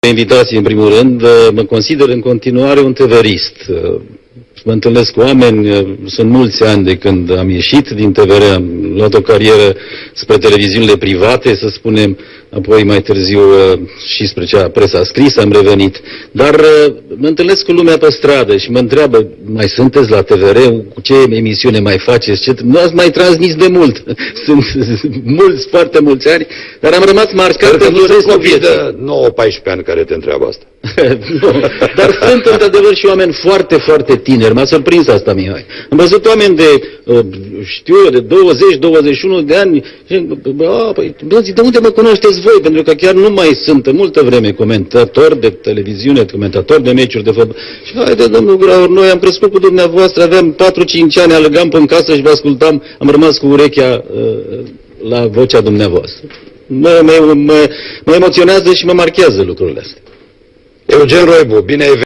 pe invitație, în primul rând. Mă consider în continuare un TVR-ist. Mă întâlnesc cu oameni, sunt mulți ani de când am ieșit din TVR, am luat o carieră spre televiziunile private, să spunem, apoi mai târziu și spre cea presa scrisă am revenit. Dar mă întâlnesc cu lumea pe stradă și mă întreabă, mai sunteți la TVR? Cu ce emisiune mai faceți? Nu ați mai transmis de mult. Sunt mulți, foarte mulți ani, dar am rămas marcat pentru restul vieții. De 9-14 ani care te întreabă asta. Nu, dar sunt într-adevăr și oameni foarte, foarte tineri. M-a surprins asta, Mihai. Am văzut oameni de, știu eu, de 20-21 de ani. Păi, de unde mă cunoașteți voi? Pentru că chiar nu mai sunt multă vreme comentatori de televiziune, comentatori de meciuri de fotbal. Și haide, domnul Graur, noi am crescut cu dumneavoastră, aveam 4-5 ani, alergam pe-n casă și vă ascultam, am rămas cu urechea la vocea dumneavoastră. Mă emoționează și mă marchează lucrurile astea. Eugen Roibu, bine ai venit!